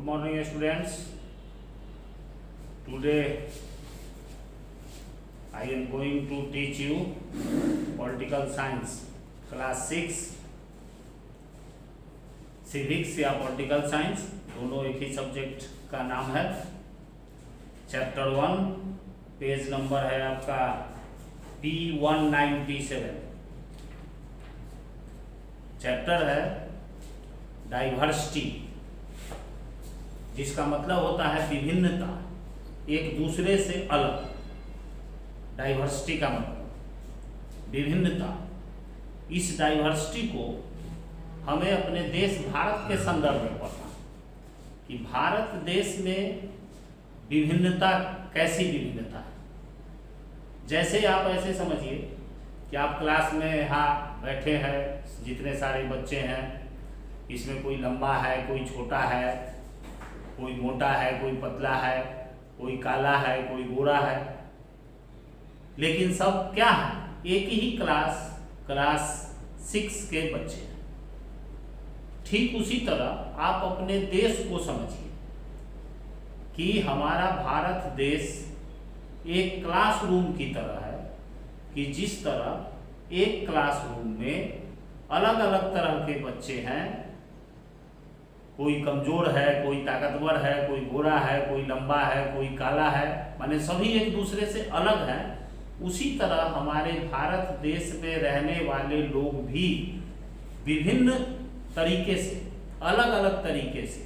Good morning, students. Today I am going to teach you political science class 6 civics या political science दोनों एक ही subject का नाम है। चैप्टर 1 पेज नंबर है आपका P197। चैप्टर है डाइवर्सिटी, जिसका मतलब होता है विभिन्नता, एक दूसरे से अलग। डाइवर्सिटी का मतलब विभिन्नता। इस डाइवर्सिटी को हमें अपने देश भारत के संदर्भ में पढ़ना कि भारत देश में विभिन्नता कैसी विभिन्नता है। जैसे आप ऐसे समझिए कि आप क्लास में यहाँ बैठे हैं, जितने सारे बच्चे हैं, इसमें कोई लंबा है, कोई छोटा है, कोई मोटा है, कोई पतला है, कोई काला है, कोई गोरा है, लेकिन सब क्या है? एक ही क्लास 6 के बच्चे हैं। ठीक उसी तरह आप अपने देश को समझिए कि हमारा भारत देश एक क्लासरूम की तरह है कि जिस तरह एक क्लासरूम में अलग अलग तरह के बच्चे हैं, कोई कमजोर है, कोई ताकतवर है, कोई गोरा है, कोई लंबा है, कोई काला है, माने सभी एक दूसरे से अलग हैं। उसी तरह हमारे भारत देश में रहने वाले लोग भी विभिन्न तरीके से, अलग अलग तरीके से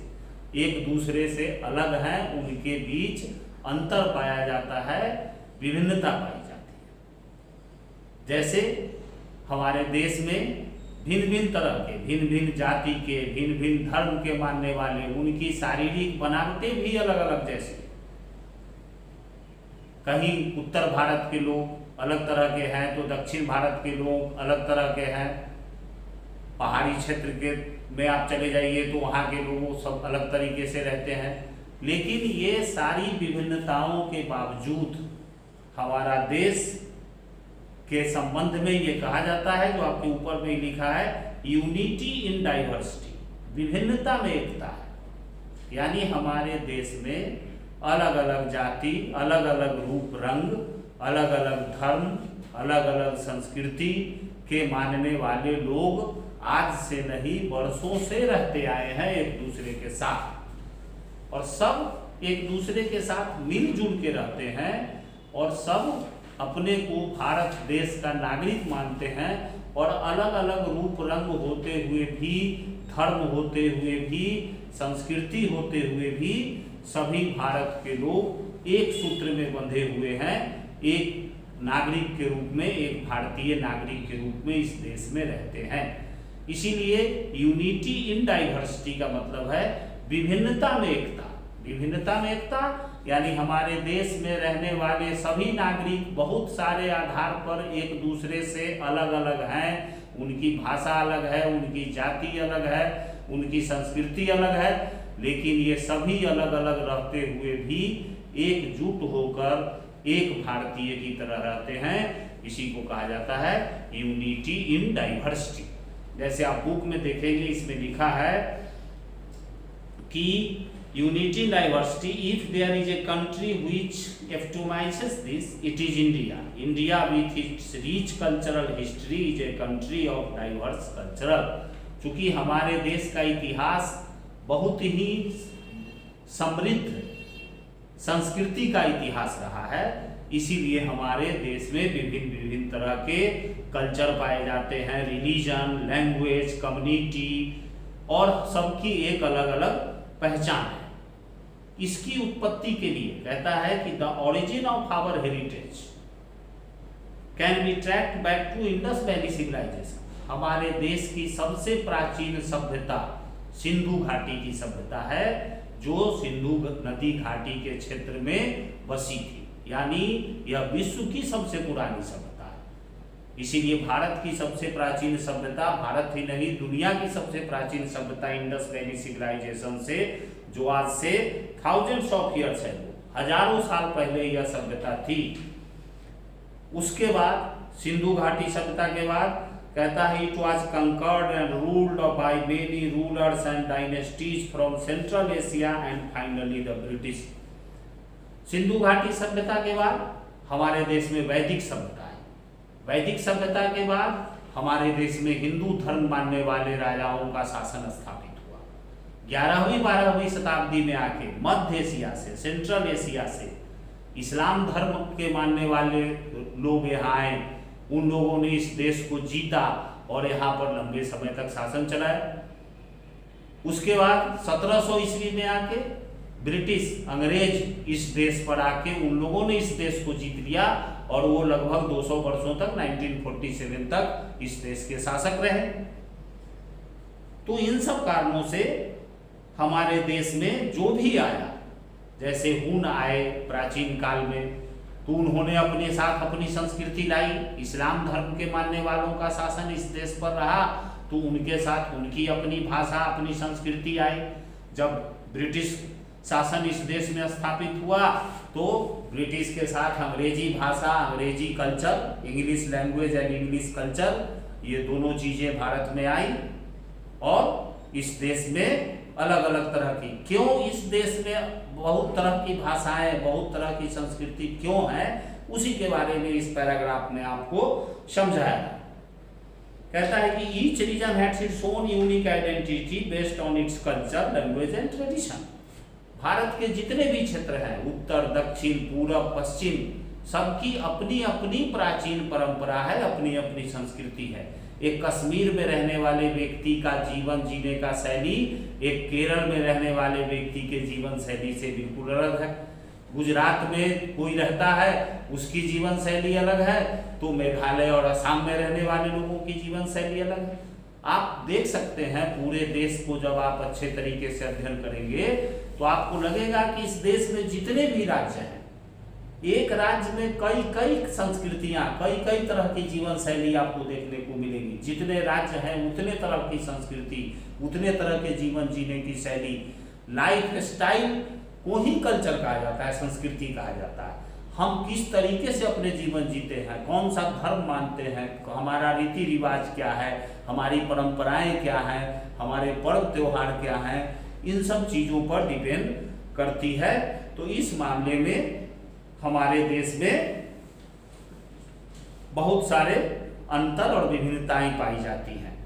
एक दूसरे से अलग हैं। उनके बीच अंतर पाया जाता है, विभिन्नता पाई जाती है। जैसे हमारे देश में भिन्न भिन्न तरह के, भिन्न भिन्न जाति के, भिन्न भिन्न धर्म के मानने वाले, उनकी शारीरिक बनावटें भी अलग अलग। जैसे कहीं उत्तर भारत के लोग अलग तरह के हैं, तो दक्षिण भारत के लोग अलग तरह के हैं। पहाड़ी क्षेत्र के में आप चले जाइए तो वहाँ के लोग सब अलग तरीके से रहते हैं। लेकिन ये सारी विभिन्नताओं के बावजूद हमारा देश के संबंध में ये कहा जाता है, जो आपके ऊपर में लिखा है, यूनिटी इन डाइवर्सिटी, विभिन्नता में एकता है। यानी हमारे देश में अलग अलग जाति, अलग अलग रूप रंग, अलग अलग धर्म, अलग अलग संस्कृति के मानने वाले लोग आज से नहीं वर्षों से रहते आए हैं एक दूसरे के साथ, और सब एक दूसरे के साथ मिलजुल के रहते हैं, और सब अपने को भारत देश का नागरिक मानते हैं। और अलग अलग रूप रंग होते हुए भी, धर्म होते हुए भी, संस्कृति होते हुए भी सभी भारत के लोग एक सूत्र में बंधे हुए हैं, एक नागरिक के रूप में, एक भारतीय नागरिक के रूप में इस देश में रहते हैं। इसीलिए यूनिटी इन डाइवर्सिटी का मतलब है विभिन्नता में एकता। विभिन्नता में एकता यानी हमारे देश में रहने वाले सभी नागरिक बहुत सारे आधार पर एक दूसरे से अलग अलग हैं। उनकी भाषा अलग है, उनकी जाति अलग है, उनकी संस्कृति अलग है, लेकिन ये सभी अलग अलग रहते हुए भी एकजुट होकर एक भारतीय की तरह रहते हैं। इसी को कहा जाता है यूनिटी इन डाइवर्सिटी। जैसे आप बुक में देखेंगे, इसमें लिखा है कि unity in diversity, if there is a country which epitomises this, it is India. India with its rich cultural history is a country of diverse cultural. चूंकि हमारे देश का इतिहास बहुत ही समृद्ध संस्कृति का इतिहास रहा है, इसीलिए हमारे देश में विभिन्न विभिन्न तरह के कल्चर पाए जाते हैं, रिलीजन, लैंग्वेज, कम्युनिटी, और सबकी एक अलग अलग पहचान है। इसकी उत्पत्ति के लिए कहता है कि the origin of our heritage can be tracked back to Indus Valley civilisation. हमारे देश की सबसे प्राचीन सभ्यता सिंधु घाटी की सभ्यता है, जो सिंधु नदी घाटी के क्षेत्र में बसी थी। यानी यह विश्व की सबसे पुरानी सभ्यता है। इसीलिए भारत की सबसे प्राचीन सभ्यता, भारत ही नहीं दुनिया की सबसे प्राचीन सभ्यता इंडस वैली सिविलाइजेशन से, जो आज से थाउजेंड्स ऑफ ईयर्स है, हजारों साल पहले यह सभ्यता थी। उसके बाद सिंधु घाटी सभ्यता के बाद कहता है it was conquered and ruled by many rulers and dynasties from central Asia and finally the British. Sindhu घाटी सभ्यता के बाद हमारे देश में वैदिक सभ्यता है। वैदिक सभ्यता के बाद हमारे देश में हिंदू धर्म मानने वाले राजाओं का शासन स्थापित हुआ। 11वीं 12वीं शताब्दी में आके मध्य एशिया से, सेंट्रल एशिया से इस्लाम धर्म के मानने वाले लोग यहाँ आए। उन लोगों ने इस देश को जीता और यहाँ पर लंबे समय तक शासन चलाया। उसके बाद 1700 ईस्वी में आके ब्रिटिश अंग्रेज इस देश पर आके उन लोगों ने इस देश को जीत लिया और वो लगभग 200 वर्षों तक 1947 तक इस देश के शासक रहे। तो इन सब कारणों से हमारे देश में जो भी आया, जैसे हुन आए प्राचीन काल में, तो उन्होंने अपने साथ अपनी संस्कृति लाई। इस्लाम धर्म के मानने वालों का शासन इस देश पर रहा तो उनके साथ उनकी अपनी भाषा, अपनी संस्कृति आई। जब ब्रिटिश शासन इस देश में स्थापित हुआ तो ब्रिटिश के साथ अंग्रेजी भाषा, अंग्रेजी culture, English language and English culture, ये दोनों चीजें भारत में आई और इस देश में अलग अलग तरह की, क्यों इस देश में बहुत तरह की भाषाएं, बहुत तरह की संस्कृति क्यों है, उसी के बारे में इस पैराग्राफ में आपको समझाया। कहता है कि each reason has its own unique identity based on its culture, language and tradition. Bharat के जितने भी क्षेत्र हैं, उत्तर, दक्षिण, पूरब, पश्चिम, सबकी अपनी अपनी प्राचीन परंपरा है, अपनी अपनी संस्कृति है। एक कश्मीर में रहने वाले व्यक्ति का जीवन जीने का शैली एक केरल में रहने वाले व्यक्ति के जीवन शैली से बिल्कुल अलग है। गुजरात में कोई रहता है, उसकी जीवन शैली अलग है, तो मेघालय और असम में रहने वाले लोगों की जीवन शैली अलग है। आप देख सकते हैं पूरे देश को जब आप अच्छे तरीके से अध्ययन करेंगे तो आपको लगेगा कि इस देश में जितने भी राज्य हैं, एक राज्य में कई कई संस्कृतियां, कई कई तरह की जीवन शैली आपको देखने को मिलेगी। जितने राज्य हैं उतने तरह की संस्कृति, उतने तरह के जीवन जीने की शैली, लाइफ स्टाइल को ही कल्चर कहा जाता है, संस्कृति कहा जाता है। हम किस तरीके से अपने जीवन जीते हैं, कौन सा धर्म मानते हैं, हमारा रीति रिवाज क्या है, हमारी परंपराएं क्या हैं, हमारे पर्व त्योहार क्या हैं, इन सब चीज़ों पर डिपेंड करती है। तो इस मामले में हमारे देश में बहुत सारे अंतर और विभिन्नताएं पाई जाती हैं।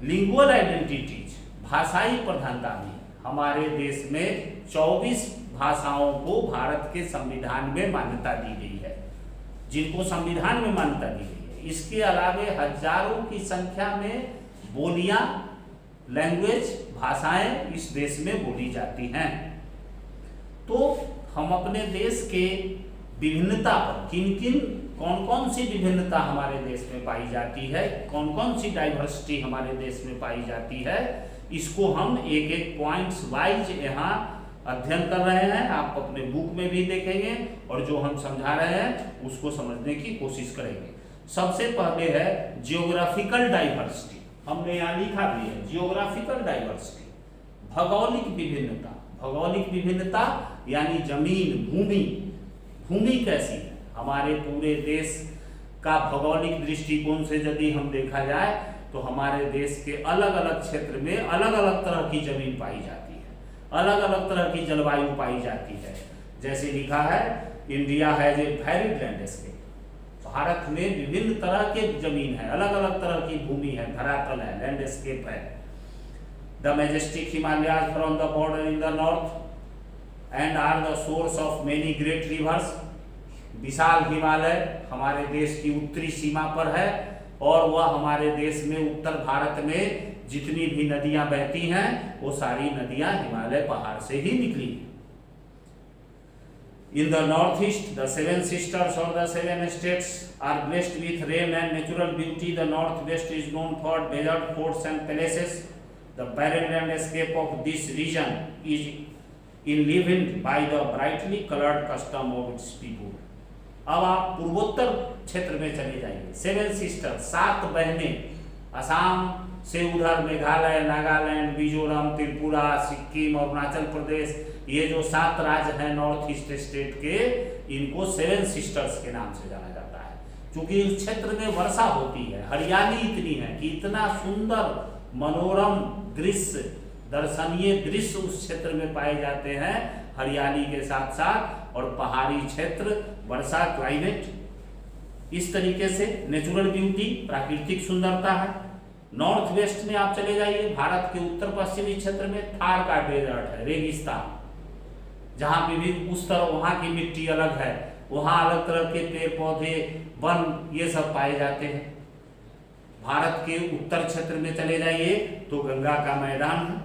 लिंगुअल आइडेंटिटीज, भाषाई प्रधानता भी हमारे देश में 24 भाषाओं को भारत के संविधान में मान्यता दी गई है, जिनको संविधान में मान्यता दी गई है। इसके अलावे हजारों की संख्या में बोलियां, लैंग्वेज, भाषाएं इस देश में बोली जाती हैं। तो हम अपने देश के विभिन्नता पर किन कौन कौन सी विभिन्नता हमारे देश में पाई जाती है, कौन कौन सी डाइवर्सिटी हमारे देश में पाई जाती है, इसको हम एक एक पॉइंट्स वाइज यहाँ अध्ययन कर रहे हैं। आप अपने बुक में भी देखेंगे और जो हम समझा रहे हैं उसको समझने की कोशिश करेंगे। सबसे पहले है जियोग्राफिकल डाइवर्सिटी, हमने यहाँ लिखा भी है जियोग्राफिकल डाइवर्सिटी, भौगोलिक विभिन्नता। भौगोलिक विभिन्नता यानी जमीन, भूमि कैसी है, हमारे पूरे देश का भौगोलिक दृष्टिकोण से यदि हम देखा जाए तो हमारे देश के अलग अलग क्षेत्र में अलग अलग तरह की जमीन पाई जाती है, अलग अलग तरह की जलवायु पाई जाती है। जैसे लिखा है India has a varied landscape, Bharat में विभिन्न तरह के जमीन है, अलग अलग तरह की भूमि है, धरातल है, लैंडस्केप है। The majestic Himalayas from the border in the north and are the source of many great rivers. विशाल हिमालय हमारे देश की उत्तरी सीमा पर है और वह हमारे देश में उत्तर भारत में जितनी भी नदियां बहती हैं वो सारी नदियां हिमालय पहाड़ से ही निकली हैं। In the northeast, the seven sisters or the seven states are blessed with rain and natural beauty. The northwest is known for desert forts and palaces. The barren landscape of this region is enlivened by the brightly colored custom of its people. अब आप पूर्वोत्तर क्षेत्र में चले जाइए। Seven sister, 7 बहनें, असम से उधर मेघालय, नागालैंड, मिजोरम, त्रिपुरा, सिक्किम, अरुणाचल प्रदेश, ये जो 7 राज्य हैं नॉर्थ ईस्ट स्टेट के, इनको सेवन सिस्टर्स के नाम से जाना जाता है। क्योंकि इस क्षेत्र में वर्षा होती है, हरियाली इतनी है कि इतना सुंदर मनोरम दृश्य, दर्शनीय दृश्य उस क्षेत्र में पाए जाते हैं, हरियाली के साथ साथ, और पहाड़ी क्षेत्र, वर्षा, क्लाइमेट, इस तरीके से नेचुरल ब्यूटी, प्राकृतिक सुंदरता है। नॉर्थ वेस्ट में आप चले जाइए, भारत के उत्तर पश्चिमी क्षेत्र में थार का डेजर्ट है, रेगिस्तान, जहाँ पे भी उस तरह वहाँ की मिट्टी अलग है, वहाँ अलग तरह के पेड़ पौधे, वन, ये सब पाए जाते हैं। भारत के उत्तर क्षेत्र में चले जाइए तो गंगा का मैदान है।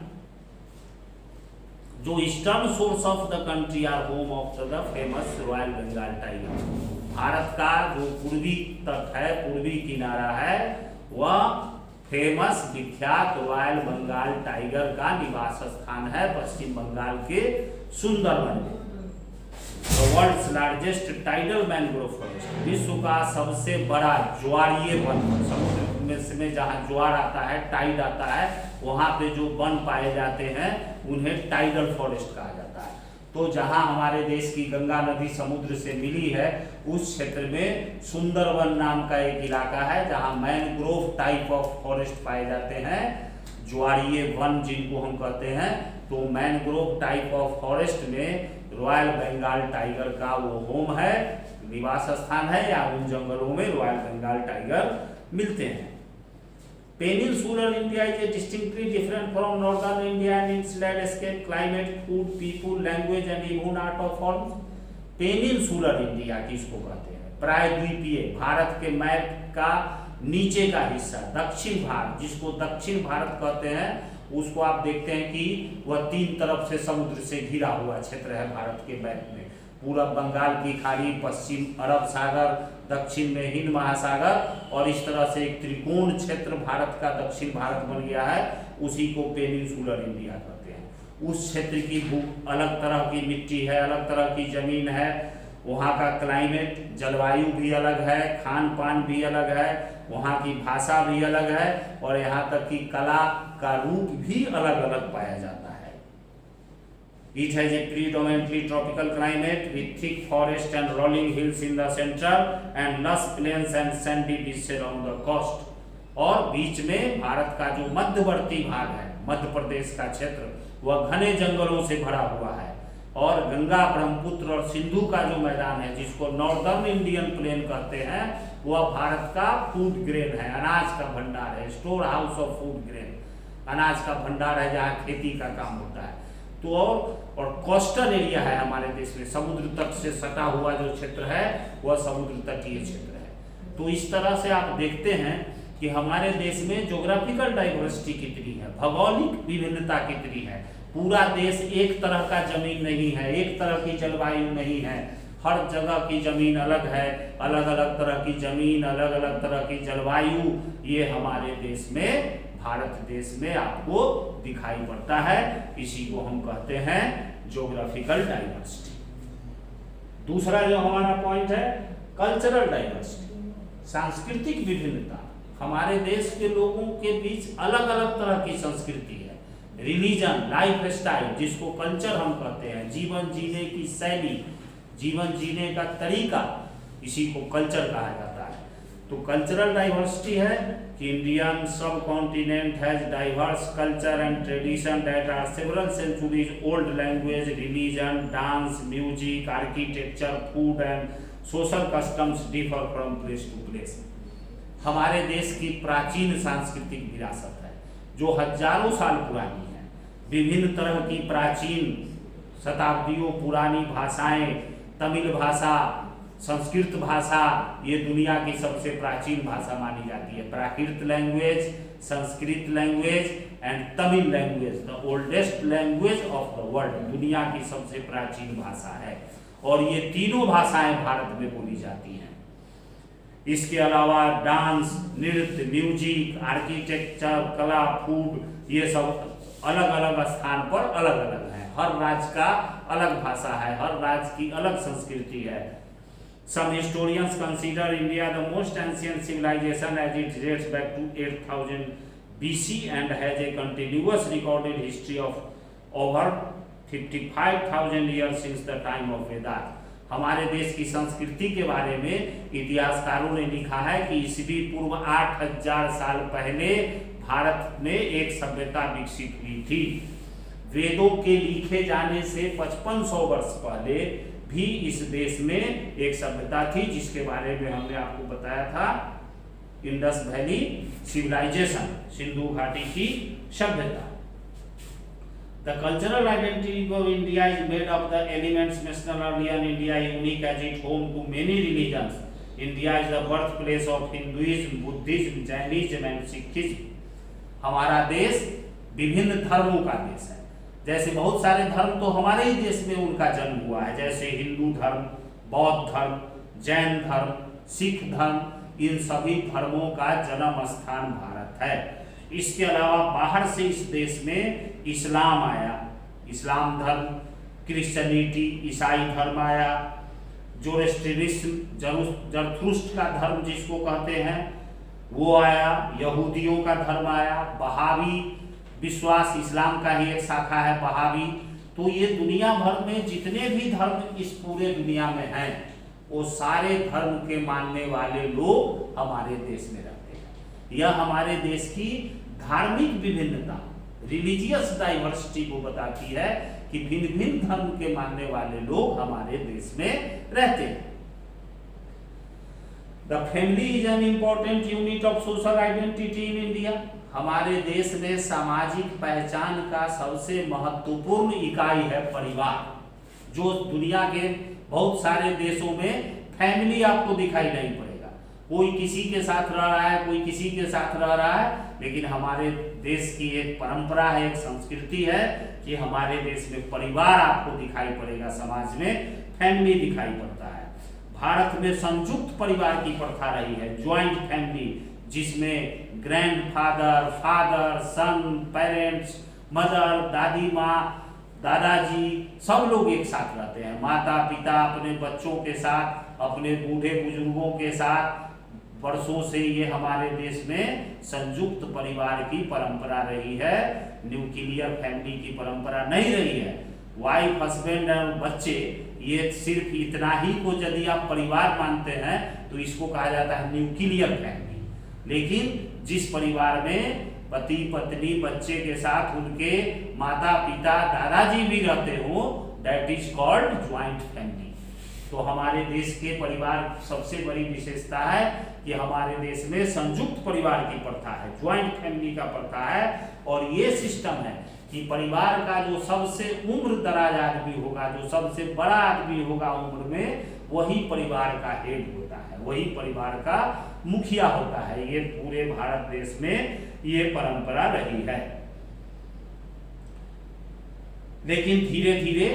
जो eastern source of the country are home of the famous royal Bengal tiger. Bharat का जो पूर्वी तट है, पूर्वी किनारा है, वह फेमस विख्यात रॉयल बंगाल टाइगर का निवास स्थान है पश्चिम बंगाल के सुंदरवन में। World's largest tidal mangrove forest, विश्व का सबसे बड़ा ज्वारीय वन, समुद्र में जहाँ ज्वार आता है, टाइड आता है, वहाँ पे जो वन पाए जाते हैं उन्हें टाइडल फॉरेस्ट कहा जाता है। तो जहाँ हमारे देश की गंगा नदी समुद्र से मिली है, उस क्षेत्र में सुंदरवन नाम का एक इलाका है जहाँ मैनग्रोव टाइप ऑफ फॉरेस्ट पाए जाते हैं, ज्वारीय वन जिनको हम कहते हैं। तो मैनग्रोव टाइप ऑफ फॉरेस्ट में रॉयल बंगाल टाइगर का वो होम है, निवास स्थान है, या उन जंगलों में रॉयल बंगाल टाइगर मिलते हैं। Peninsular India is a distinctly different from northern India in its landscape, climate, food, people, language and even art of forms. Peninsular India किसको कहते हैं? प्रायद्वीपीय, भारत के मैप का नीचे का हिस्सा, दक्षिण भाग, जिसको दक्षिण भारत कहते हैं, उसको आप देखते हैं कि वह 3 तरफ से समुद्र से घिरा हुआ क्षेत्र है भारत के मैप में। पूरब बंगाल की खाड़ी, पश्चिम अरब सागर, दक्षिण में हिंद महासागर, और इस तरह से एक त्रिकोण क्षेत्र भारत का दक्षिण भारत बन गया है, उसी को पेनिनसुलर इंडिया कहते हैं। उस क्षेत्र की अलग तरह की मिट्टी है, अलग तरह की जमीन है, वहाँ का क्लाइमेट, जलवायु भी अलग है, खान पान भी अलग है, वहाँ की भाषा भी अलग है, और यहाँ तक कि कला का रूप भी अलग अलग पाया जाता है। It has a predominantly tropical climate with thick forest and rolling hills in the center and lush plains and sandy beaches along the coast। और बीच में भारत का जो मध्यवर्ती भाग है, मध्य प्रदेश का क्षेत्र, वह घने जंगलों से भरा हुआ है, और गंगा, ब्रह्मपुत्र और सिंधु का जो मैदान है, जिसको नॉर्दर्न इंडियन प्लेन कहते हैं, वह भारत का फूड ग्रेन है, अनाज का भंडार है, store house of food grain, अनाज का भंडार है जहाँ खेती का काम होता है। तो और कोस्टल एरिया है हमारे देश में, समुद्र तट से सटा हुआ जो क्षेत्र है वह समुद्र तटीय क्षेत्र है। तो इस तरह से आप देखते हैं कि हमारे देश में ज्योग्राफिकल डाइवर्सिटी कितनी है, भौगोलिक विभिन्नता कितनी है। पूरा देश एक तरह का जमीन नहीं है, एक तरह की जलवायु नहीं है, हर जगह की जमीन अलग है, अलग अलग तरह की जमीन, अलग अलग तरह की जलवायु, ये हमारे देश में, भारत देश में आपको दिखाई पड़ता है। इसी को हम कहते हैं ज्योग्राफिकल डाइवर्सिटी। दूसरा जो हमारा पॉइंट है, कल्चरल डाइवर्सिटी, सांस्कृतिक विभिन्नता। हमारे देश के लोगों के बीच अलग अलग तरह की संस्कृति है, रिलीजन, लाइफ स्टाइल, जिसको कल्चर हम कहते हैं, जीवन जीने की शैली, जीवन जीने का तरीका, इसी को कल्चर कहा जाता है। तो कल्चरल डाइवर्सिटी है कि Indian subcontinent has diverse culture and tradition that are several centuries old, language, religion, dance, music, architecture, food and social customs differ from place to place. हमारे देश की प्राचीन सांस्कृतिक विरासत है जो हजारों साल पुरानी है। विभिन्न तरह की प्राचीन, शताब्दियों पुरानी भाषाएं, तमिल भाषा, संस्कृत भाषा, ये दुनिया की सबसे प्राचीन भाषा मानी जाती है। Prakrit language, Sanskrit language and Tamil language, the oldest language of the world, दुनिया की सबसे प्राचीन भाषा है, और ये तीनों भाषाएं भारत में बोली जाती हैं। इसके अलावा डांस, नृत्य, म्यूजिक, आर्किटेक्चर, कला, फूड, ये सब अलग अलग स्थान पर अलग अलग है। हर राज्य का अलग भाषा है, हर राज्य की अलग संस्कृति है। Some historians consider India the most ancient civilization as it dates back to 8000 BC and has a continuous recorded history of over 55,000 years since the time of Vedas। हमारे देश की संस्कृति के बारे में इतिहासकारों ने लिखा है कि ईस्वी पूर्व 8000 साल पहले भारत में एक सभ्यता विकसित हुई थी। वेदों के लिखे जाने से 5500 वर्ष पहले भी इस देश में एक सभ्यता थी, जिसके बारे में हमने आपको बताया था, इंडस वैली सिविलाइजेशन, सिंधु घाटी की सभ्यता। The cultural identity of India is made of the elements mentioned earlier. India is unique as it home to many religions. India is the birthplace of Hinduism, Buddhism, Jainism and Sikhism. हमारा देश विभिन्न धर्मों का देश है। जैसे बहुत सारे धर्म तो हमारे ही देश में उनका जन्म हुआ है, जैसे हिंदू धर्म, बौद्ध धर्म, जैन धर्म, सिख धर्म, इन सभी धर्मों का जन्म स्थान भारत है। इसके अलावा बाहर से इस देश में इस्लाम आया, इस्लाम धर्म, क्रिश्चियनिटी, ईसाई धर्म आया, जोरोस्ट्रियनिज्म, जरथुस्ट्र का धर्म जिसको कहते हैं वो आया, यहूदियों का धर्म आया, बहावी विश्वास इस्लाम का ही एक शाखा है बहावी। तो ये दुनिया भर में जितने भी धर्म इस पूरे दुनिया में हैं, वो सारे धर्म के मानने वाले लोग हमारे देश में रहते हैं। यह हमारे देश की धार्मिक विभिन्नता, रिलीजियस डाइवर्सिटी को बताती है कि भिन्न भिन्न धर्म के मानने वाले लोग हमारे देश में रहते हैं। The family is an important unit of social identity in India. हमारे देश में सामाजिक पहचान का सबसे महत्वपूर्ण इकाई है परिवार। जो दुनिया के बहुत सारे देशों में फैमिली आपको दिखाई नहीं पड़ेगा, कोई किसी के साथ रह रहा है, कोई किसी के साथ रह रहा है, लेकिन हमारे देश की एक परंपरा है, एक संस्कृति है कि हमारे देश में परिवार आपको दिखाई पड़ेगा, समाज में फैमिली दिखाई पड़ता है। भारत में संयुक्त परिवार की प्रथा रही है, ज्वाइंट फैमिली, जिसमें ग्रैंडफादर, फादर, सन, पेरेंट्स, मदर, दादी माँ, दादाजी सब लोग एक साथ रहते हैं। माता पिता अपने बच्चों के साथ, अपने बूढ़े बुजुर्गों के साथ, वर्षों से ये हमारे देश में संयुक्त परिवार की परंपरा रही है, न्यूक्लियर फैमिली की परंपरा नहीं रही है। वाइफ, हस्बैंड और बच्चे, ये सिर्फ इतना ही को यदि आप परिवार मानते हैं तो इसको कहा जाता है न्यूक्लियर फैमिली। लेकिन जिस परिवार में पति पत्नी बच्चे के साथ उनके माता पिता दादाजी भी रहते हो, that is called joint family. तो हमारे देश के परिवार सबसे बड़ी विशेषता है कि हमारे देश में संयुक्त परिवार की प्रथा है, ज्वाइंट फैमिली का प्रथा है। और ये सिस्टम है कि परिवार का जो सबसे उम्र दराज आदमी होगा, जो सबसे बड़ा आदमी होगा उम्र में, वही परिवार का हेड होता है, वही परिवार का मुखिया होता है। ये पूरे भारत देश में ये परंपरा रही है। लेकिन धीरे धीरे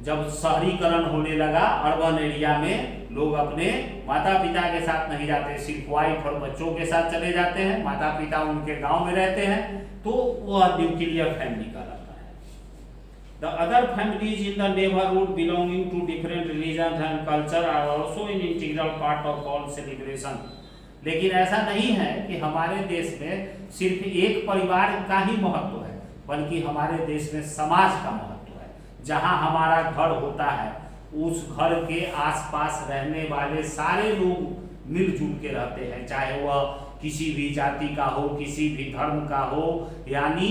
जब शहरीकरण होने लगा, अर्बन एरिया में लोग अपने माता पिता के साथ नहीं जाते, सिर्फ वाइफ और बच्चों के साथ चले जाते हैं, माता पिता उनके गांव में रहते हैं, तो वह न्यूक्लियर फैमिली कहलाता है। The other families in the neighborhood belonging to different religions and culture are also an integral part of all celebration. लेकिन ऐसा नहीं है कि हमारे देश में सिर्फ एक परिवार का ही महत्व है, बल्कि हमारे देश में समाज का महत्व है। जहाँ हमारा घर होता है, उस घर के आसपास रहने वाले सारे लोग मिलजुल के रहते हैं, चाहे वह किसी भी जाति का हो, किसी भी धर्म का हो। यानी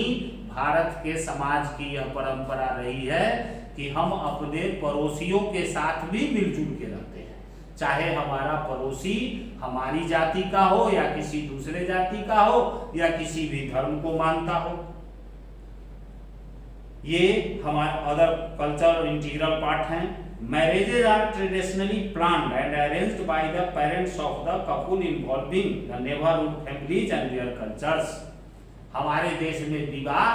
भारत के समाज की यह परंपरा रही है कि हम अपने पड़ोसियों के साथ भी मिलजुल के रहते हैं, चाहे हमारा पड़ोसी हमारी जाति का हो या किसी दूसरे जाति का हो या किसी भी धर्म को मानता हो। ये हमारे अदर कल्चर इंटीग्रल पार्ट हैं। Marriages are traditionally planned and arranged by the parents of the couple involving the neighborhood families and their cultures. हमारे देश में विवाह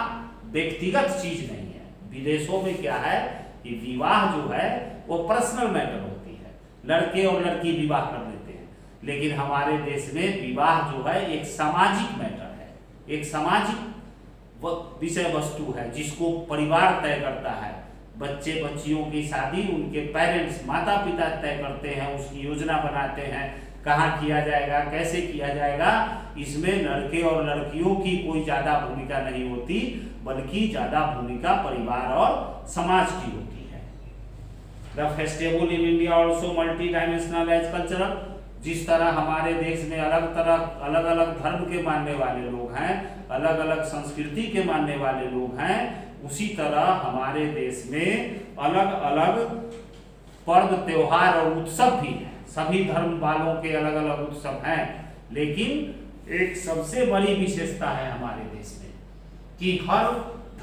व्यक्तिगत चीज नहीं है। विदेशों में क्या है कि विवाह जो है वो पर्सनल मैटर होती है, लड़के और लड़की विवाह कर लेते हैं। लेकिन हमारे देश में विवाह जो है एक सामाजिक मैटर है, एक सामाजिक विषय वस्तु है जिसको परिवार तय करता है। बच्चे बच्चियों की शादी उनके पेरेंट्स, माता पिता तय करते हैं, उसकी योजना बनाते हैं, कहाँ किया जाएगा, कैसे किया जाएगा। इसमें लड़के और लड़कियों की कोई ज़्यादा भूमिका नहीं होती, बल्कि ज़्यादा भूमिका परिवार और समाज की होती है। The festival in India also multi dimensional as cultural. जिस तरह हमारे देश में अलग अलग धर्म के मानने वाले लोग हैं, अलग अलग संस्कृति के मानने वाले लोग हैं, उसी तरह हमारे देश में अलग अलग पर्व त्योहार और उत्सव भी हैं। सभी धर्म वालों के अलग अलग उत्सव हैं, लेकिन एक सबसे बड़ी विशेषता है हमारे देश में कि हर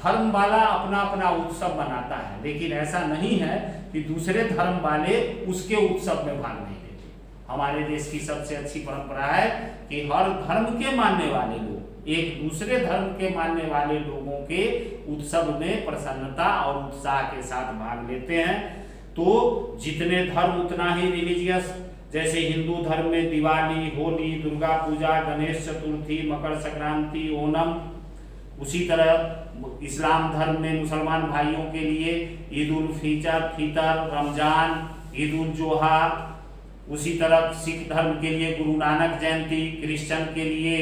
धर्म वाला अपना अपना उत्सव मनाता है, लेकिन ऐसा नहीं है कि दूसरे धर्म वाले उसके उत्सव में भाग नहीं लेते। हमारे देश की सबसे अच्छी परंपरा है कि हर धर्म के मानने वाले लोग एक दूसरे धर्म के मानने वाले लोगों के उत्सव में प्रसन्नता और उत्साह के साथ भाग लेते हैं। तो जितने धर्म उतना ही रिलीजियस, जैसे हिंदू धर्म में दिवाली, होली, दुर्गा पूजा, गणेश चतुर्थी, मकर संक्रांति, ओणम, उसी तरह इस्लाम धर्म में मुसलमान भाइयों के लिए ईद उल फितर, रमजान, ईद उल जोहा, उसी तरह सिख धर्म के लिए गुरु नानक जयंती, क्रिश्चियन के लिए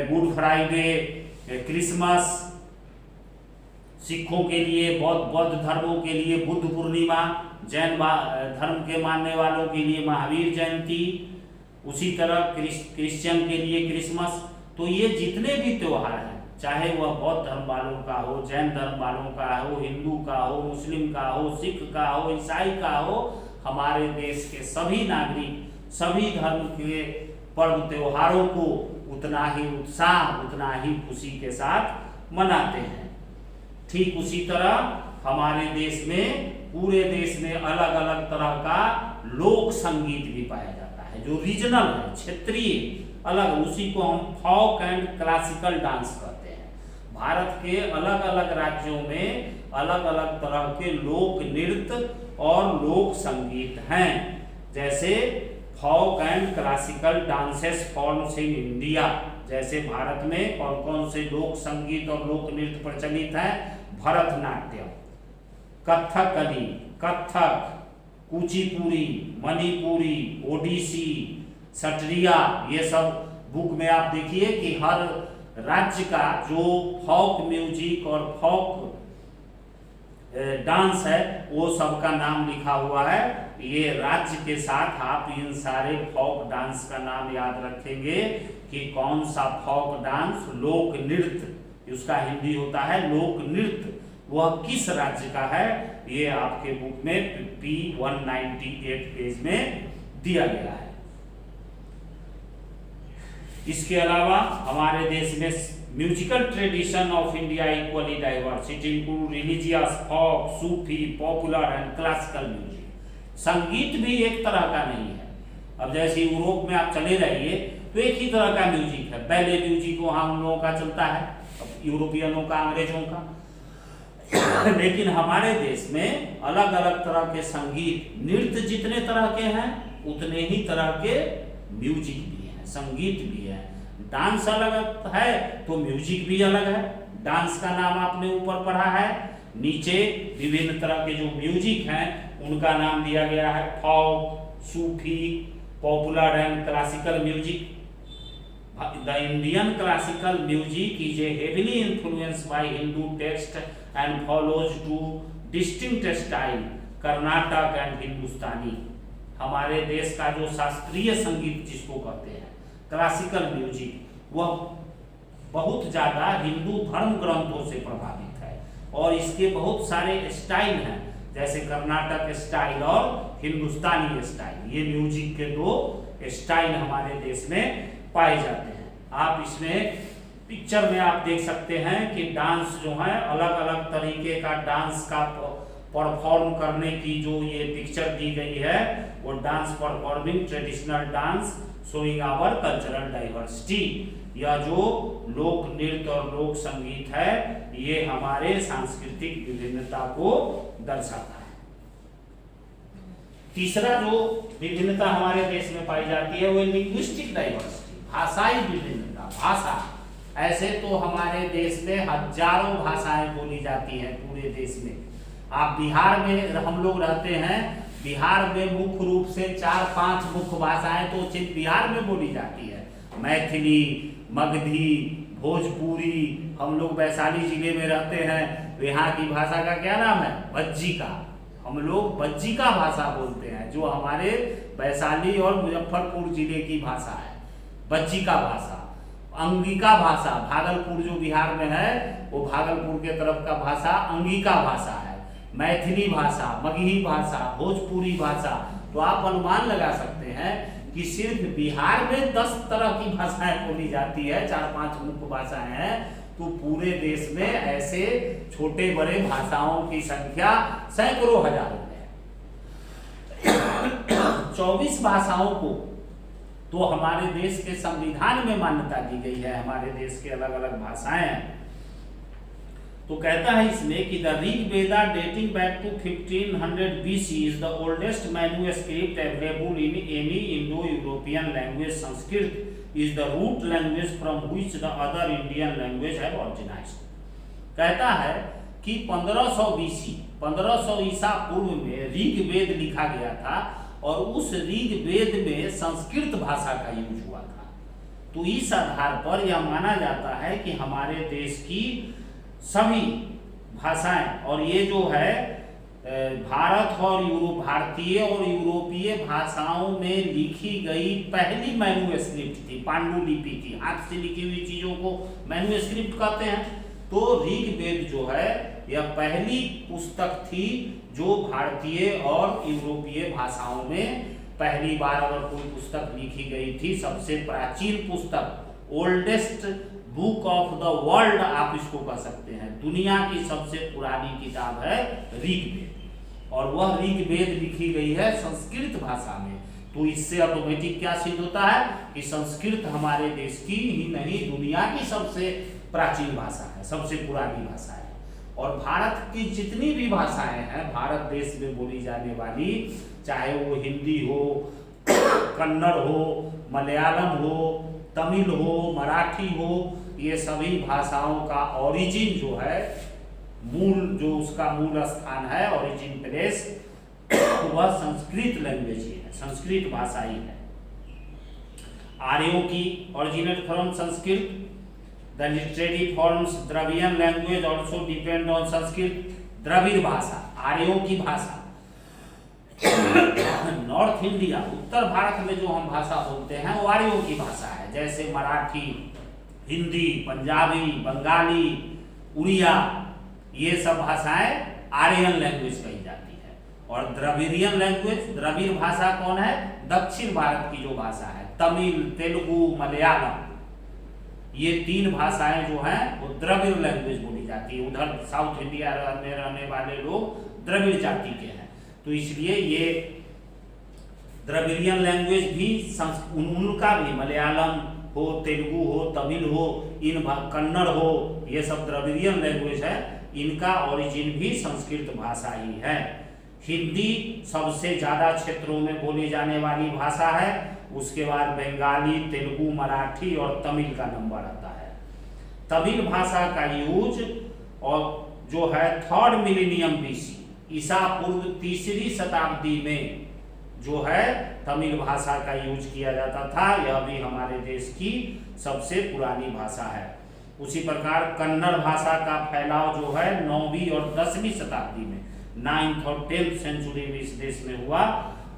गुड फ्राइडे, क्रिसमस, सिखों के लिए, बौद्ध धर्मों के लिए बुद्ध पूर्णिमा, जैन धर्म के मानने वालों के लिए महावीर जयंती, उसी तरह क्रिश्चियन के लिए क्रिसमस। तो ये जितने भी त्योहार हैं, चाहे वह बौद्ध धर्म वालों का हो, जैन धर्म वालों का हो, हिंदू का हो, मुस्लिम का हो, सिख का हो, ईसाई का हो, हमारे देश के सभी नागरिक सभी धर्म के पर्व त्योहारों को उतना ही उत्साह, उतना ही खुशी के साथ मनाते हैं। ठीक उसी तरह हमारे देश में, पूरे देश में अलग अलग तरह का लोक संगीत भी पाया जाता है, जो रीजनल है, क्षेत्रीय अलग, उसी को हम फोक एंड क्लासिकल डांस कहते हैं। भारत के अलग अलग राज्यों में अलग अलग तरह के लोक नृत्य और लोक संगीत हैं। जैसे folk and classical dances forms in India, जैसे भारत में कौन कौन से लोक संगीत और लोक नृत्य प्रचलित हैं? भरतनाट्यम, कथकली, कथक, कुचिपुड़ी, मणिपुरी, ओडिसी, सटरिया, ये सब बुक में आप देखिए कि हर राज्य का जो फोक म्यूजिक और फोक डांस है वो सबका नाम लिखा हुआ है। ये राज्य के साथ आप इन सारे फोक डांस का नाम याद रखेंगे कि कौन सा फोक डांस, लोक नृत्य, उसका हिंदी होता है लोक नृत्य, वह किस राज्य का है, ये आपके बुक में P198 पेज में दिया गया है। इसके अलावा हमारे देश में musical tradition of India equally diverse, it include religious, folk, Sufi, popular and classical music. संगीत भी एक तरह का नहीं है। अब जैसे यूरोप में आप चले जाइए तो एक ही तरह का म्यूजिक है, बैले म्यूजिक वहाँ उन लोगों का चलता है, यूरोपियनों का, अंग्रेजों का। लेकिन हमारे देश में अलग अलग तरह के संगीत, नृत्य जितने तरह के हैं उतने ही तरह के म्यूजिक भी हैं, संगीत भी है। डांस अलग है तो म्यूजिक भी अलग है। डांस का नाम आपने ऊपर पढ़ा है, नीचे विभिन्न तरह के जो म्यूजिक हैं उनका नाम दिया गया है, folk, Sufi, popular and classical music. The Indian classical music is a heavily influenced by Hindu text and follows two distinct style, Carnatic and Hindustani. हमारे देश का जो शास्त्रीय संगीत जिसको कहते हैं, क्लासिकल म्यूजिक, वह बहुत ज़्यादा हिंदू धर्म ग्रंथों से प्रभावित है और इसके बहुत सारे स्टाइल हैं, जैसे कर्नाटक स्टाइल और हिंदुस्तानी स्टाइल। ये म्यूजिक के दो स्टाइल हमारे देश में पाए जाते हैं। आप इसमें पिक्चर में आप देख सकते हैं कि डांस जो है, अलग अलग तरीके का डांस का परफॉर्म करने की जो ये पिक्चर दी गई है, वो dance performing traditional dance showing our cultural diversity. यह जो लोक नृत्य और लोक संगीत है ये हमारे सांस्कृतिक विभिन्नता को दर्शाता है। तीसरा जो विभिन्नता हमारे देश में पाई जाती है वो लिंग्विस्टिक डाइवर्सिटी, भाषाई विभिन्नता। भाषा, ऐसे तो हमारे देश में हजारों भाषाएं बोली जाती हैं पूरे देश में। आप बिहार में हम लोग रहते हैं, बिहार में मुख्य रूप से 4-5 मुख्य भाषाएं तो सिर्फ बिहार में बोली जाती है, मैथिली, मगधी, भोजपुरी। हम लोग वैशाली जिले में रहते हैं, तो यहाँ की भाषा का क्या नाम है? भज्जी का। हम लोग बज्जिका भाषा बोलते हैं, जो हमारे वैशाली और मुजफ्फरपुर जिले की भाषा है, बज्जिका भाषा। अंगिका भाषा भागलपुर जो बिहार में है, वो भागलपुर के तरफ का भाषा अंगिका भाषा है। मैथिली भाषा, मगही भाषा, भोजपुरी भाषा। तो आप अनुमान लगा सकते हैं कि सिर्फ बिहार में 10 तरह की भाषाएं बोली जाती है, 4-5 मुख्य भाषाएं हैं। तो पूरे देश में ऐसे छोटे बड़े भाषाओं की संख्या सैकड़ों हजारों है। 24 भाषाओं को तो हमारे देश के संविधान में मान्यता दी गई है, हमारे देश के अलग अलग भाषाएं हैं। तो कहता है इसमें कि the Rig Veda dating back to 1500 BC is the oldest manuscript available in any Indo European language. Sanskrit is the root language from which the other Indian language have originised. कहता है कि 1500 BC 1500 ईसा पूर्व में ऋग वेद लिखा गया था और उस ऋग वेद में संस्कृत भाषा का यूज हुआ था। तो इस आधार पर यह माना जाता है कि हमारे देश की सभी भाषाएं, और ये जो है भारत और भारतीय और यूरोपीय भाषाओं में लिखी गई पहली मैन्युस्क्रिप्ट थी, पांडुलिपि थी, हाथ से लिखी हुई चीजों को मैन्युस्क्रिप्ट कहते हैं। तो ऋग्वेद जो है यह पहली पुस्तक थी जो भारतीय और यूरोपीय भाषाओं में पहली बार अगर कोई पुस्तक लिखी गई थी। सबसे प्राचीन पुस्तक, oldest book of the world आप इसको कह सकते हैं, दुनिया की सबसे पुरानी किताब है ऋग्वेद, और वह ऋग्वेद लिखी गई है संस्कृत भाषा में। तो इससे ऑटोमेटिक क्या सिद्ध होता है कि संस्कृत हमारे देश की ही नहीं दुनिया की सबसे प्राचीन भाषा है, सबसे पुरानी भाषा है। और भारत की जितनी भी भाषाएं हैं भारत देश में बोली जाने वाली, चाहे वो हिंदी हो, कन्नड़ हो, मलयालम हो, तमिल हो, मराठी हो, ये सभी भाषाओं का ओरिजिन जो है, मूल जो उसका मूल स्थान है, ओरिजिन प्लेस, वह संस्कृत लैंग्वेज ही है, संस्कृत भाषा ही है। आर्यों की originate from Sanskrit, the literary forms Dravidian language also depend on Sanskrit. द्रविड़ भाषा, आर्यों की भाषा। नॉर्थ इंडिया, उत्तर भारत में जो हम भाषा बोलते हैं वो आर्यों की भाषा है, जैसे मराठी, हिंदी, पंजाबी, बंगाली, उड़िया, ये सब भाषाएं आर्यन लैंग्वेज कही जाती है। और द्रविडियन लैंग्वेज, द्रविड़ भाषा कौन है? दक्षिण भारत की जो भाषा है, तमिल, तेलुगु, मलयालम, ये 3 भाषाएं जो हैं वो द्रविड़ लैंग्वेज बोली जाती है। उधर साउथ इंडिया में रहने वाले लोग द्रविड़ जाति के हैं, तो इसलिए ये द्रविडियन लैंग्वेज भी उनका भी, मलयालम हो, तेलुगु हो, तमिल हो, कन्नड़ हो, ये सब द्रविडियन लैंग्वेज है, इनका ओरिजिन भी संस्कृत भाषा ही है। हिंदी सबसे ज्यादा क्षेत्रों में बोली जाने वाली भाषा है, उसके बाद बंगाली, तेलुगु, मराठी और तमिल का नंबर आता है। तमिल भाषा का यूज और जो है 3rd मिलेनियम BC, ईसा पूर्व 3री शताब्दी में जो है तमिल भाषा का यूज किया जाता था। यह भी हमारे देश की सबसे पुरानी भाषा है। उसी प्रकार कन्नड़ भाषा का फैलाव जो है 9वीं और 10वीं शताब्दी में, 9th और 10th सेंचुरी में इस देश में हुआ।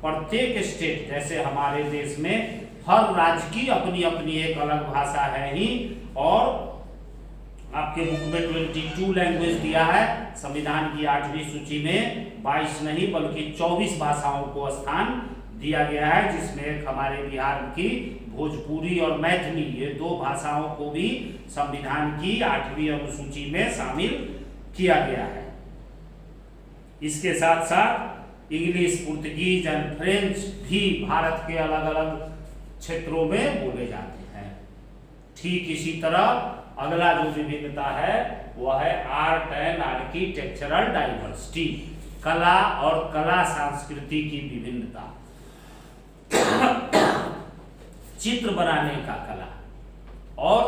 प्रत्येक स्टेट, जैसे हमारे देश में हर राज्य की अपनी अपनी एक अलग भाषा है ही, और आपके बुक में 22 लैंग्वेज दिया है, संविधान की 8वीं सूची में 22 नहीं बल्कि 24 भाषाओं को स्थान दिया गया है, जिसमें एक हमारे बिहार की भोजपुरी और मैथिली, ये 2 भाषाओं को भी संविधान की 8वीं अनुसूची में शामिल किया गया है। इसके साथ साथ इंग्लिश, पुर्तगीज एंड फ्रेंच भी भारत के अलग अलग क्षेत्रों में बोले जाते हैं। ठीक इसी तरह अगला जो विभिन्नता है वह है आर्ट एंड आर्किटेक्चरल डाइवर्सिटी, कला और कला संस्कृति की विभिन्नता। चित्र बनाने का कला और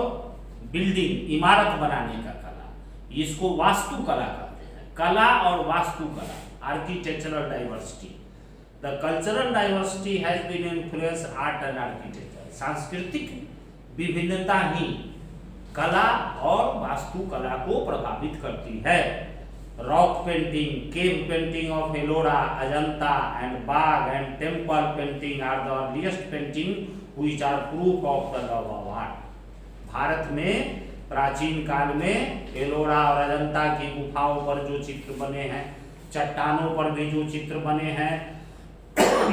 बिल्डिंग, इमारत बनाने का कला, इसको वास्तुकला कहते हैं। कला और वास्तुकला, architectural diversity. The cultural diversity has been influence art and architecture. सांस्कृतिक विभिन्नता ही कला और वास्तुकला को प्रभावित करती है। Rock painting, cave painting of Ellora, Ajanta and Bagh and temple painting are the earliest painting which are proof of the love of art. Bharat में प्राचीन काल में एलोरा और अजंता की गुफाओं पर जो चित्र बने हैं, चट्टानों पर भी जो चित्र बने हैं,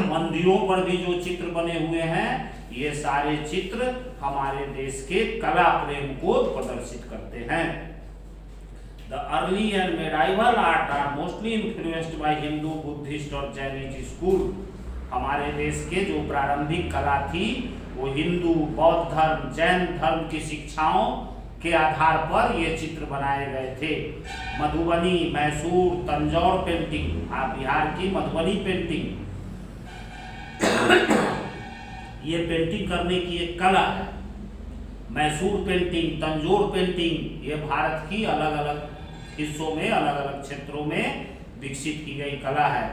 मंदिरों पर भी जो चित्र बने हुए हैं, ये सारे चित्र हमारे देश के कला प्रेम को प्रदर्शित करते हैं। The early and medieval art are mostly influenced by Hindu, Buddhist और Jainist school। हमारे देश के जो प्रारंभिक कला थी वो हिंदू, बौद्ध धर्म, जैन धर्म की शिक्षाओं के आधार पर ये चित्र बनाए गए थे। मधुबनी, मैसूर, तंजौर पेंटिंग, आप बिहार की मधुबनी पेंटिंग, ये पेंटिंग करने की एक कला है। मैसूर पेंटिंग, तंजौर पेंटिंग, ये भारत की अलग अलग हिस्सों में, अलग अलग क्षेत्रों में विकसित की गई कला है।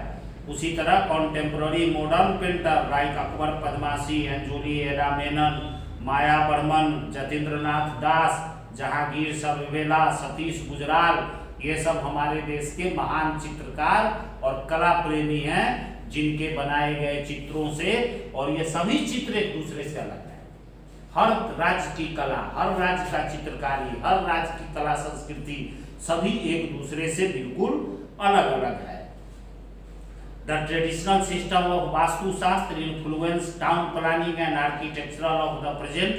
उसी तरह contemporary modern painter like Akbar Padamsee, Anjolie Ela Menon, Maya Burman, Jatindranath Das, Jehangir Sabavala, Satish Gujral, ये सब हमारे देश के महान चित्रकार और कला प्रेमी हैं, जिनके बनाए गए चित्रों से, और ये सभी चित्र एक दूसरे से अलग हैं। हर राज्य की कला, हर राज्य का चित्रकारी, हर राज्य की कला संस्कृति सभी एक दूसरे से बिल्कुल अलग अलग है। The traditional system of Vastushastra influence town planning and architectural of the present.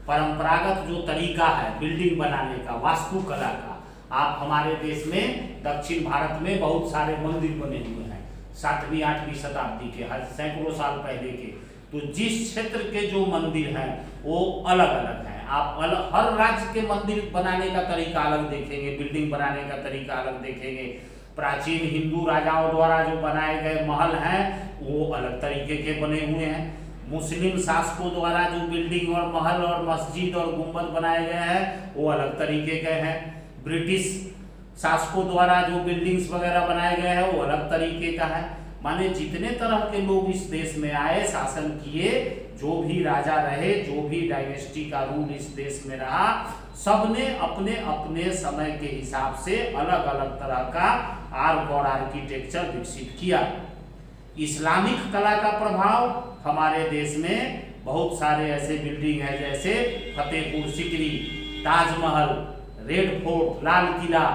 परंपरागत जो तरीका है बिल्डिंग बनाने का, वास्तुकला का, आप हमारे देश में दक्षिण भारत में बहुत सारे मंदिर बने हुए हैं 7वीं 8वीं शताब्दी के, सैकड़ों साल पहले के। तो जिस क्षेत्र के जो मंदिर हैं वो अलग अलग हैं। आप हर राज्य के मंदिर बनाने का तरीका अलग देखेंगे, बिल्डिंग बनाने का तरीका अलग देखेंगे। प्राचीन हिंदू राजाओं द्वारा जो बनाए गए महल हैं वो अलग तरीके के बने हुए हैं। मुस्लिम शासकों द्वारा जो बिल्डिंग और महल और मस्जिद और गुंबद बनाए गए हैं वो अलग तरीके के हैं। ब्रिटिश शासकों द्वारा जो बिल्डिंग्स वगैरह बनाए गए हैं वो अलग तरीके का है। माने जितने तरह के लोग इस देश में आए, शासन किए, जो भी राजा रहे, जो भी डायनेस्टी का रूल इस देश में रहा, सबने अपने अपने समय के हिसाब से अलग अलग तरह का आर्ट और आर्किटेक्चर विकसित किया। इस्लामिक कला का प्रभाव हमारे देश में बहुत सारे ऐसे बिल्डिंग है, जैसे फतेहपुर सिकरी, ताजमहल, रेड फोर्ट, लाल किला,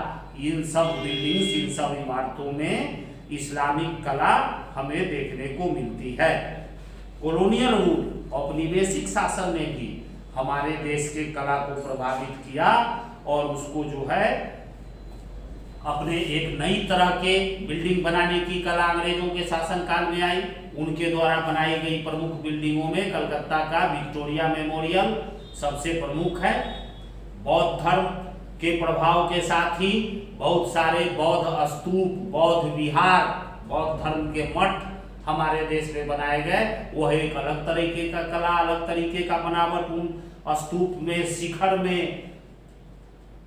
इन सब बिल्डिंग्स, इन सब इमारतों में इस्लामिक कला हमें देखने को मिलती है। कॉलोनियल रूल, औपनिवेशिक शासन ने भी हमारे देश के कला को प्रभावित किया और उसको जो है अपने एक नई तरह के बिल्डिंग बनाने की कला अंग्रेजों के शासन काल में आई। उनके द्वारा बनाई गई प्रमुख बिल्डिंगों में कलकत्ता का विक्टोरिया मेमोरियल सबसे प्रमुख है। बौद्ध धर्म के प्रभाव के साथ ही बहुत सारे बौद्ध स्तूप, बौद्ध विहार, बौद्ध धर्म के मठ हमारे देश में बनाए गए। वह एक अलग तरीके का कला, अलग तरीके का बनावट। उन स्तूप में, शिखर में,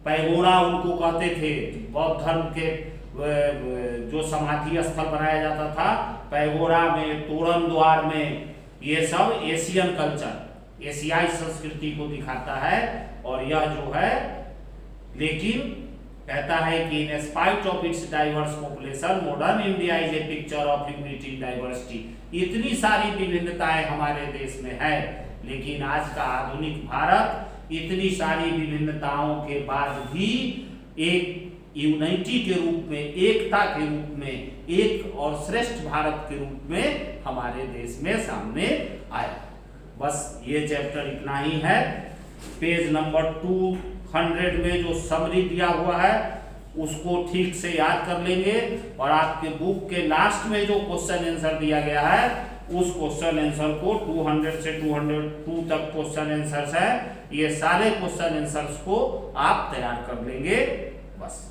पैगोडा उनको कहते थे, बौद्ध धर्म के जो समाधि स्थल बनाया जाता था, पैगोडा में, तोरण द्वार में, ये सब एशियन कल्चर, एशियाई संस्कृति को दिखाता है। और यह जो है, लेकिन कहता है कि in spite of its diverse population modern India is a picture of unity in diversity. इतनी सारी विभिन्नताएं हमारे देश में है, लेकिन आज का आधुनिक भारत इतनी सारी विभिन्नताओं के बाद भी एक यूनिटी के रूप में, एकता के रूप में, एक और श्रेष्ठ भारत के रूप में हमारे देश में सामने आया। बस ये चैप्टर इतना ही है। पेज नंबर 200 में जो समरी दिया हुआ है उसको ठीक से याद कर लेंगे, और आपके बुक के लास्ट में जो क्वेश्चन आंसर दिया गया है उस क्वेश्चन आंसर को 200 से 202 तक क्वेश्चन आंसर्स है, ये सारे क्वेश्चन आंसर्स को आप तैयार कर लेंगे। बस।